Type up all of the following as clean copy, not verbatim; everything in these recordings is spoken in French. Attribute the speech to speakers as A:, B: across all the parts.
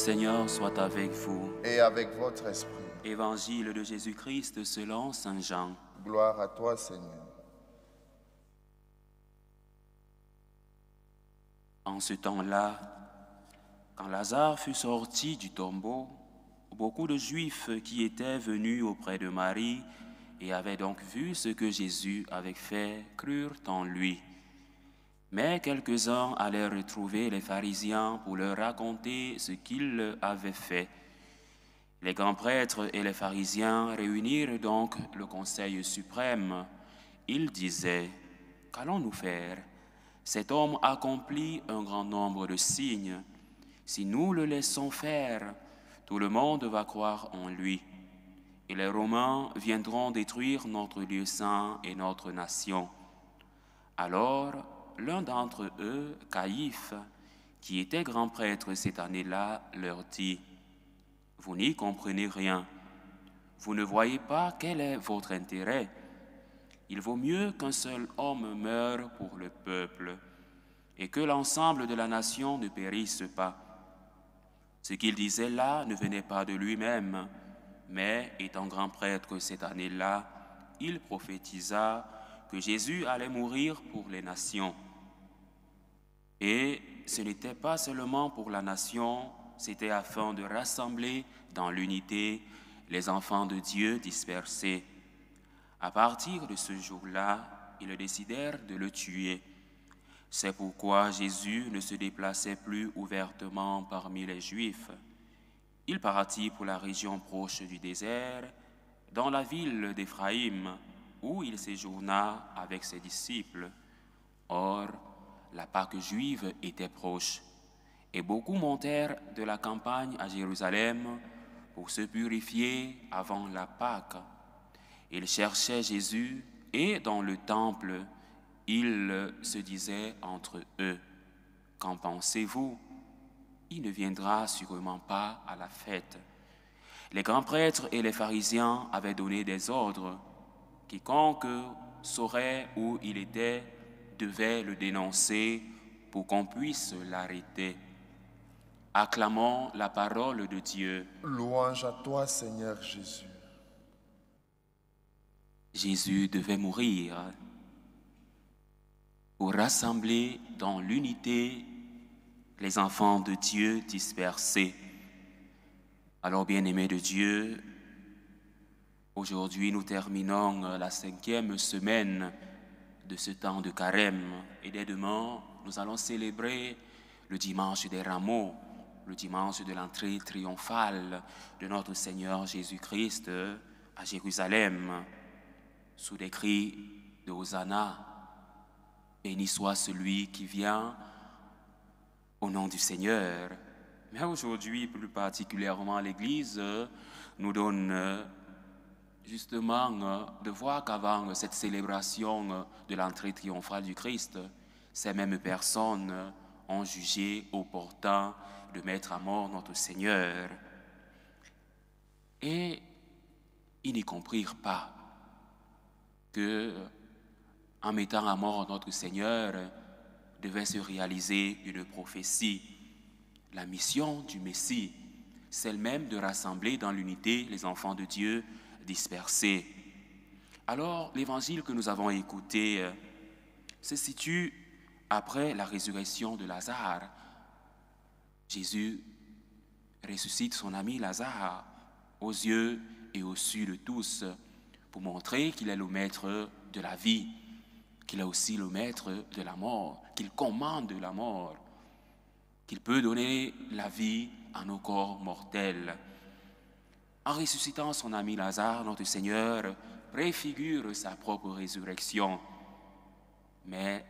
A: Seigneur soit avec vous.
B: Et avec votre esprit.
A: Évangile de Jésus-Christ selon saint Jean.
B: Gloire à toi, Seigneur.
A: En ce temps-là, quand Lazare fut sorti du tombeau, beaucoup de Juifs qui étaient venus auprès de Marie et avaient donc vu ce que Jésus avait fait crurent en lui. Mais quelques-uns allèrent retrouver les pharisiens pour leur raconter ce qu'il avait fait. Les grands prêtres et les pharisiens réunirent donc le conseil suprême. Ils disaient: « Qu'allons-nous faire? Cet homme accomplit un grand nombre de signes. Si nous le laissons faire, tout le monde va croire en lui. Et les Romains viendront détruire notre lieu saint et notre nation. » Alors, l'un d'entre eux, Caïphe, qui était grand prêtre cette année-là, leur dit: « Vous n'y comprenez rien. Vous ne voyez pas quel est votre intérêt. Il vaut mieux qu'un seul homme meure pour le peuple et que l'ensemble de la nation ne périsse pas. » Ce qu'il disait là ne venait pas de lui-même, mais étant grand prêtre cette année-là, il prophétisa que Jésus allait mourir pour les nations. Et ce n'était pas seulement pour la nation, c'était afin de rassembler dans l'unité les enfants de Dieu dispersés. À partir de ce jour-là, ils décidèrent de le tuer. C'est pourquoi Jésus ne se déplaçait plus ouvertement parmi les Juifs. Il partit pour la région proche du désert, dans la ville d'Éphraïm, où il séjourna avec ses disciples. Or, la Pâque juive était proche, et beaucoup montèrent de la campagne à Jérusalem pour se purifier avant la Pâque. Ils cherchaient Jésus, et dans le temple, ils se disaient entre eux: « Qu'en pensez-vous? Il ne viendra sûrement pas à la fête. » Les grands prêtres et les pharisiens avaient donné des ordres. Quiconque saurait où il était devait le dénoncer pour qu'on puisse l'arrêter. Acclamons la parole de Dieu.
B: Louange à toi, Seigneur Jésus.
A: Jésus devait mourir pour rassembler dans l'unité les enfants de Dieu dispersés. Alors, bien-aimés de Dieu, aujourd'hui nous terminons la 5e semaine de ce temps de carême, et dès demain nous allons célébrer le dimanche des rameaux, le dimanche de l'entrée triomphale de notre Seigneur Jésus-Christ à Jérusalem, sous des cris de Hosanna. Béni soit celui qui vient au nom du Seigneur. Mais aujourd'hui, plus particulièrement, l'Église nous donne justement de voir qu'avant cette célébration de l'entrée triomphale du Christ, ces mêmes personnes ont jugé opportun de mettre à mort notre Seigneur. Et ils n'y comprirent pas que, en mettant à mort notre Seigneur, devait se réaliser une prophétie. La mission du Messie, celle même de rassembler dans l'unité les enfants de Dieu dispersés. Alors, l'évangile que nous avons écouté se situe après la résurrection de Lazare. Jésus ressuscite son ami Lazare aux yeux et au su de tous pour montrer qu'il est le maître de la vie, qu'il est aussi le maître de la mort, qu'il commande la mort, qu'il peut donner la vie à nos corps mortels. En ressuscitant son ami Lazare, notre Seigneur préfigure sa propre résurrection. Mais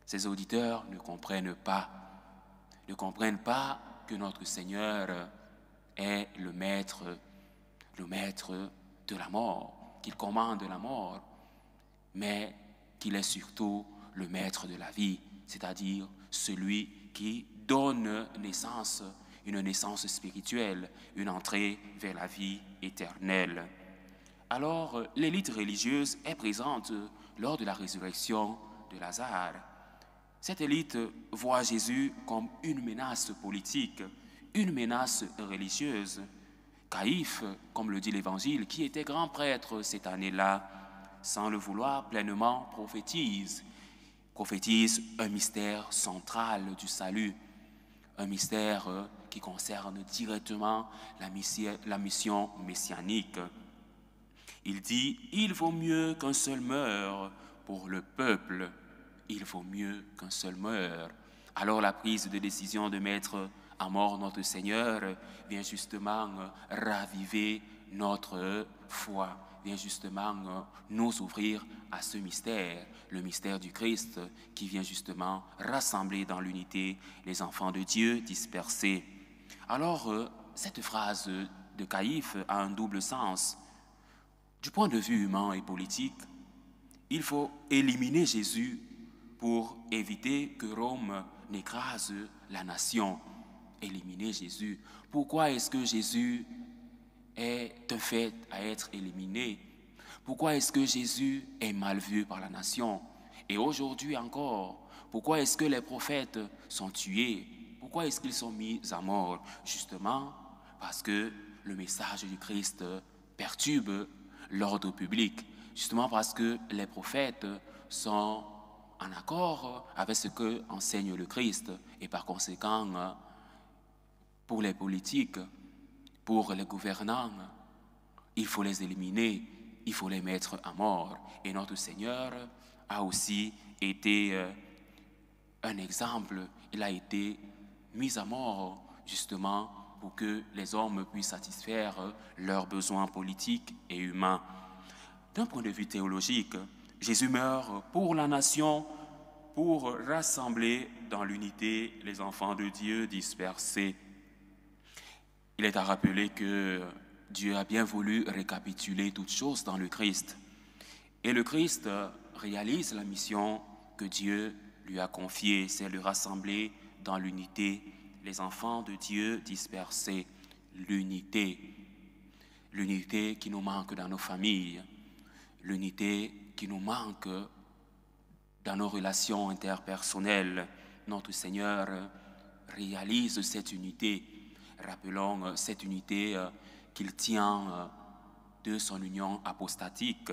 A: ses auditeurs ne comprennent pas que notre Seigneur est le maître de la mort, qu'il commande la mort, mais qu'il est surtout le maître de la vie, c'est-à-dire celui qui donne naissance, une naissance spirituelle, une entrée vers la vie éternelle. Alors, l'élite religieuse est présente lors de la résurrection de Lazare. Cette élite voit Jésus comme une menace politique, une menace religieuse. Caïphe, comme le dit l'Évangile, qui était grand prêtre cette année-là, sans le vouloir pleinement, prophétise un mystère central du salut, un mystère qui concerne directement la mission messianique. Il dit « Il vaut mieux qu'un seul meure pour le peuple, il vaut mieux qu'un seul meure. » Alors la prise de décision de mettre à mort notre Seigneur vient justement raviver notre foi, vient justement nous ouvrir à ce mystère, le mystère du Christ qui vient justement rassembler dans l'unité les enfants de Dieu dispersés. Alors, cette phrase de Caïphe a un double sens. Du point de vue humain et politique, il faut éliminer Jésus pour éviter que Rome n'écrase la nation. Éliminer Jésus. Pourquoi est-ce que Jésus est un fait à être éliminé? Pourquoi est-ce que Jésus est mal vu par la nation? Et aujourd'hui encore, pourquoi est-ce que les prophètes sont tués? Pourquoi est-ce qu'ils sont mis à mort? Justement parce que le message du Christ perturbe l'ordre public. Justement parce que les prophètes sont en accord avec ce que enseigne le Christ. Et par conséquent, pour les politiques, pour les gouvernants, il faut les éliminer, il faut les mettre à mort. Et notre Seigneur a aussi été un exemple. Il a été mis à mort justement pour que les hommes puissent satisfaire leurs besoins politiques et humains. D'un point de vue théologique, Jésus meurt pour la nation, pour rassembler dans l'unité les enfants de Dieu dispersés. Il est à rappeler que Dieu a bien voulu récapituler toutes choses dans le Christ. Et le Christ réalise la mission que Dieu lui a confiée, c'est de rassembler dans l'unité les enfants de Dieu dispersés. L'unité qui nous manque dans nos familles, l'unité qui nous manque dans nos relations interpersonnelles. Notre Seigneur réalise cette unité. Rappelons cette unité qu'il tient de son union apostatique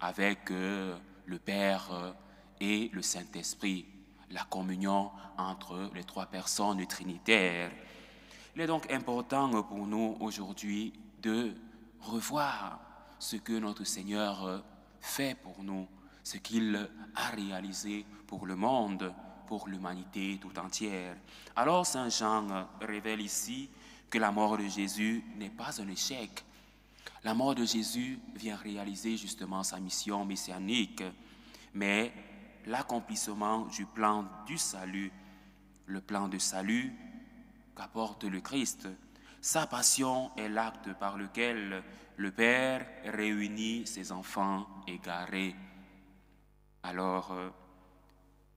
A: avec le Père et le Saint-Esprit, la communion entre les trois personnes trinitaires. Il est donc important pour nous aujourd'hui de revoir ce que notre Seigneur fait pour nous, ce qu'il a réalisé pour le monde, pour l'humanité tout entière. Alors Saint Jean révèle ici que la mort de Jésus n'est pas un échec. La mort de Jésus vient réaliser justement sa mission messianique, mais l'accomplissement du plan du salut, le plan de salut qu'apporte le Christ, sa passion est l'acte par lequel le Père réunit ses enfants égarés. Alors,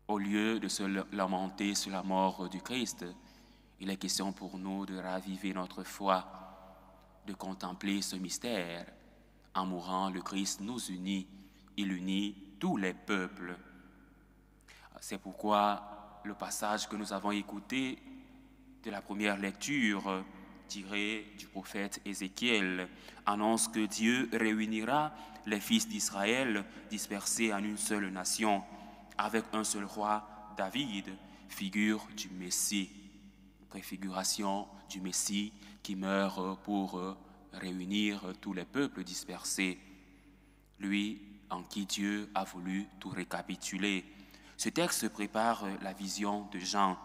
A: au lieu de se lamenter sur la mort du Christ, il est question pour nous de raviver notre foi, de contempler ce mystère. En mourant, le Christ nous unit, il unit tous les peuples. C'est pourquoi le passage que nous avons écouté de la première lecture tiré du prophète Ézéchiel annonce que Dieu réunira les fils d'Israël dispersés en une seule nation, avec un seul roi, David, figure du Messie, préfiguration du Messie qui meurt pour réunir tous les peuples dispersés. Lui en qui Dieu a voulu tout récapituler. Ce texte prépare la vision de Jean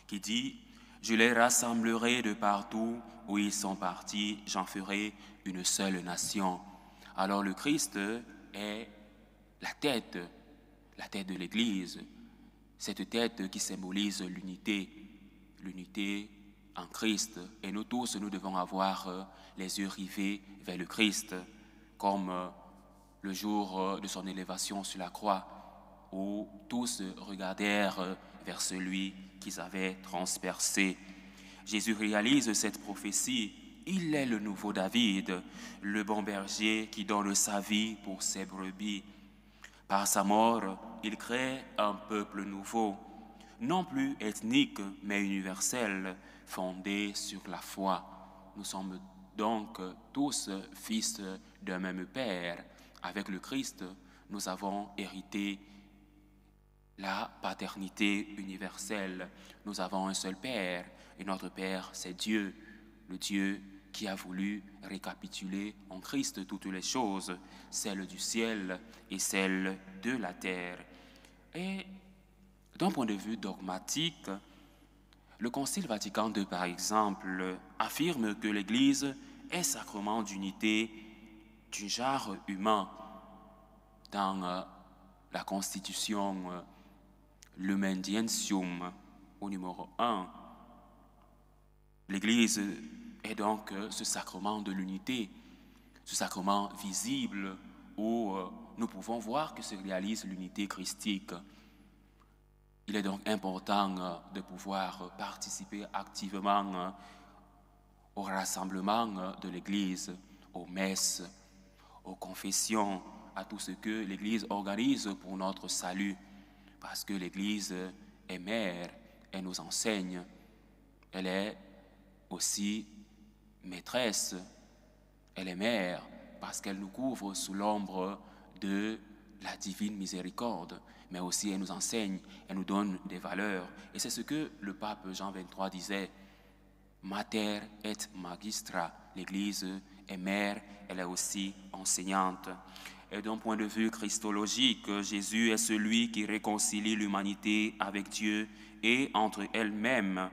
A: qui dit « Je les rassemblerai de partout où ils sont partis, j'en ferai une seule nation. » Alors le Christ est la tête de l'Église, cette tête qui symbolise l'unité en Christ. Et nous tous, nous devons avoir les yeux rivés vers le Christ, comme le jour de son élévation sur la croix, où tous regardèrent vers celui qu'ils avaient transpercé. Jésus réalise cette prophétie. Il est le nouveau David, le bon berger qui donne sa vie pour ses brebis. Par sa mort, il crée un peuple nouveau, non plus ethnique, mais universel, fondée sur la foi. Nous sommes donc tous fils d'un même Père. Avec le Christ, nous avons hérité la paternité universelle. Nous avons un seul Père, et notre Père, c'est Dieu, le Dieu qui a voulu récapituler en Christ toutes les choses, celles du ciel et celles de la terre. Et d'un point de vue dogmatique, le Concile Vatican II, par exemple, affirme que l'Église est sacrement d'unité du genre humain. Dans la Constitution Lumen Gentium, au numéro 1, l'Église est donc ce sacrement de l'unité, ce sacrement visible où nous pouvons voir que se réalise l'unité christique. Il est donc important de pouvoir participer activement au rassemblement de l'Église, aux messes, aux confessions, à tout ce que l'Église organise pour notre salut, parce que l'Église est mère, elle nous enseigne, elle est aussi maîtresse, elle est mère, parce qu'elle nous couvre sous l'ombre de la divine miséricorde, mais aussi elle nous enseigne, elle nous donne des valeurs. Et c'est ce que le pape Jean XXIII disait, « Mater et magistra », l'Église est mère, elle est aussi enseignante. Et d'un point de vue christologique, Jésus est celui qui réconcilie l'humanité avec Dieu et entre elle-même,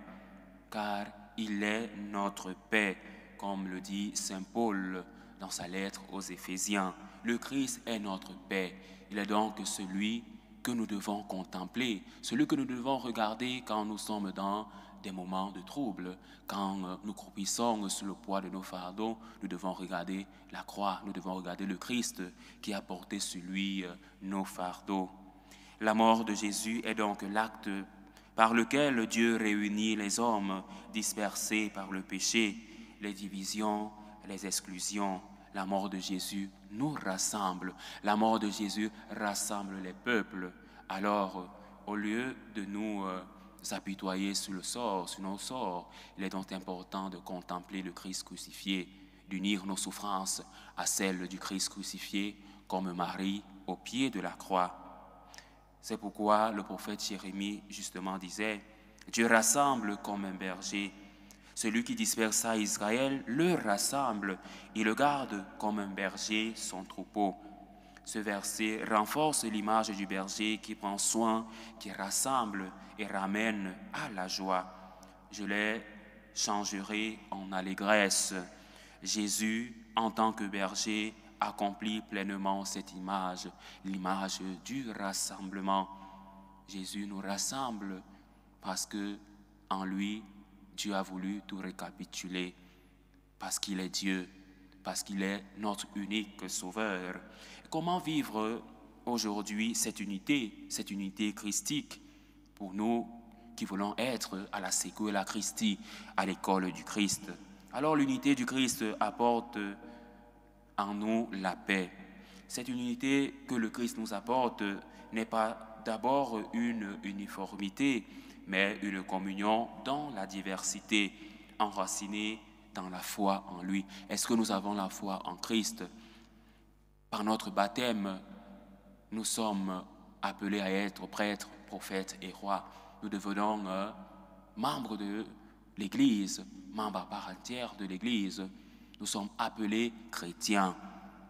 A: car il est notre paix, comme le dit saint Paul dans sa lettre aux Éphésiens. Le Christ est notre paix. Il est donc celui que nous devons contempler, celui que nous devons regarder quand nous sommes dans des moments de trouble, quand nous croupissons sous le poids de nos fardeaux, nous devons regarder la croix, nous devons regarder le Christ qui a porté sur lui nos fardeaux. La mort de Jésus est donc l'acte par lequel Dieu réunit les hommes dispersés par le péché, les divisions, les exclusions. La mort de Jésus nous rassemble. La mort de Jésus rassemble les peuples. Alors, au lieu de nous s'apitoyer sur le sort, sur nos sorts, il est donc important de contempler le Christ crucifié, d'unir nos souffrances à celles du Christ crucifié, comme Marie au pied de la croix. C'est pourquoi le prophète Jérémie justement disait « Dieu rassemble comme un berger. Celui qui dispersa Israël le rassemble et le garde comme un berger son troupeau. » Ce verset renforce l'image du berger qui prend soin, qui rassemble et ramène à la joie. Je les changerai en allégresse. Jésus, en tant que berger, accomplit pleinement cette image, l'image du rassemblement. Jésus nous rassemble parce que en lui, Dieu a voulu tout récapituler, parce qu'il est Dieu, parce qu'il est notre unique sauveur. Comment vivre aujourd'hui cette unité christique pour nous qui voulons être à la Secuela Christi, à l'école du Christ? Alors l'unité du Christ apporte en nous la paix. Cette unité que le Christ nous apporte n'est pas d'abord une uniformité, mais une communion dans la diversité, enracinée dans la foi en lui. Est-ce que nous avons la foi en Christ? Par notre baptême, nous sommes appelés à être prêtres, prophètes et rois. Nous devenons membres de l'Église, membres à part entière de l'Église. Nous sommes appelés chrétiens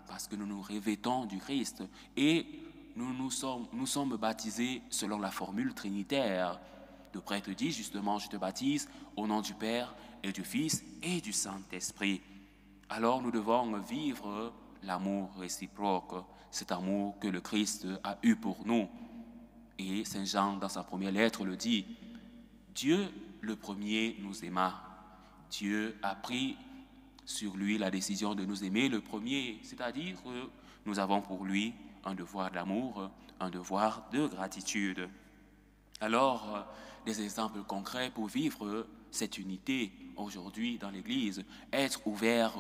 A: parce que nous nous revêtons du Christ et nous sommes baptisés selon la formule trinitaire. Le prêtre dit justement, je te baptise au nom du Père et du Fils et du Saint-Esprit. Alors nous devons vivre l'amour réciproque, cet amour que le Christ a eu pour nous. Et Saint Jean, dans sa première lettre, le dit, Dieu le premier nous aima. Dieu a pris sur lui la décision de nous aimer le premier, c'est-à-dire que nous avons pour lui un devoir d'amour, un devoir de gratitude. Alors, des exemples concrets pour vivre cette unité aujourd'hui dans l'Église, être ouvert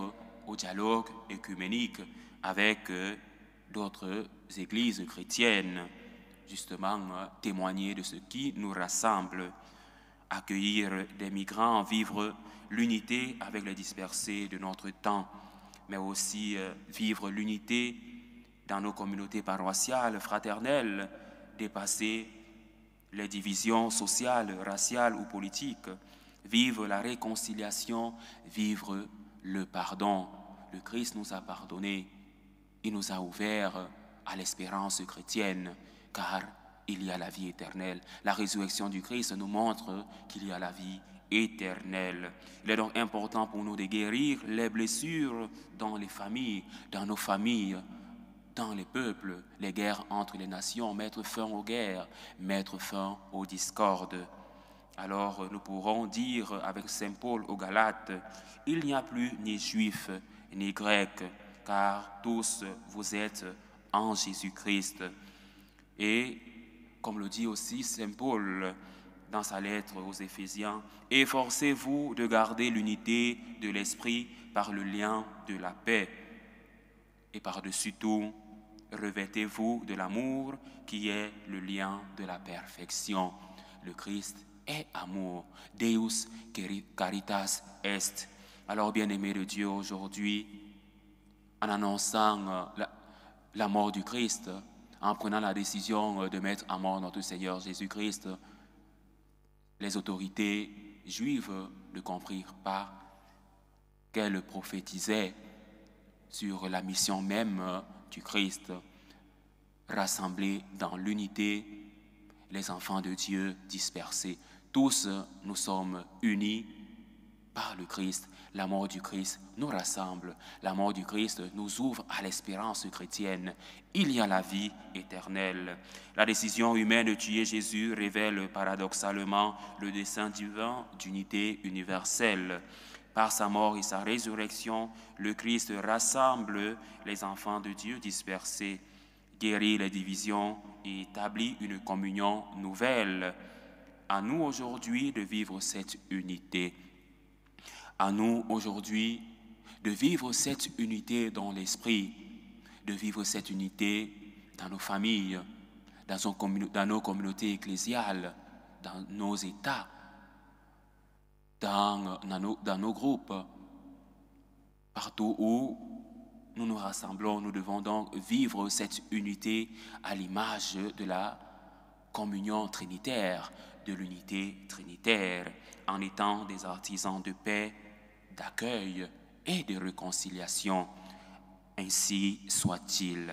A: au dialogue œcuménique avec d'autres églises chrétiennes, justement témoigner de ce qui nous rassemble. accueillir des migrants, vivre l'unité avec les dispersés de notre temps, mais aussi vivre l'unité dans nos communautés paroissiales, fraternelles, dépasser les divisions sociales, raciales ou politiques, vivre la réconciliation, vivre le pardon. Le Christ nous a pardonné, il nous a ouvert à l'espérance chrétienne, car il y a la vie éternelle. La résurrection du Christ nous montre qu'il y a la vie éternelle. Il est donc important pour nous de guérir les blessures dans les familles, dans nos familles, dans les peuples, les guerres entre les nations, mettre fin aux guerres, mettre fin aux discordes. Alors nous pourrons dire avec saint Paul aux Galates, il n'y a plus ni juif ni grec, car tous vous êtes en Jésus-Christ. Et comme le dit aussi saint Paul dans sa lettre aux Éphésiens, efforcez-vous de garder l'unité de l'esprit par le lien de la paix. Et par-dessus tout, revêtez-vous de l'amour qui est le lien de la perfection. Le Christ est amour. Deus caritas est. Alors, bien-aimés de Dieu, aujourd'hui, en annonçant la mort du Christ, en prenant la décision de mettre à mort notre Seigneur Jésus-Christ, les autorités juives ne comprirent pas qu'elles prophétisaient sur la mission même du Christ, rassembler dans l'unité les enfants de Dieu dispersés. Tous nous sommes unis par le Christ. La mort du Christ nous rassemble. La mort du Christ nous ouvre à l'espérance chrétienne. Il y a la vie éternelle. La décision humaine de tuer Jésus révèle paradoxalement le dessein divin d'unité universelle. Par sa mort et sa résurrection, le Christ rassemble les enfants de Dieu dispersés, guérit les divisions et établit une communion nouvelle. À nous aujourd'hui de vivre cette unité. À nous aujourd'hui de vivre cette unité dans l'esprit, de vivre cette unité dans nos familles, dans nos communautés ecclésiales, dans nos États, dans nos groupes. Partout où nous nous rassemblons, nous devons donc vivre cette unité à l'image de la communion trinitaire, de l'unité trinitaire, en étant des artisans de paix, d'accueil et de réconciliation. Ainsi soit-il.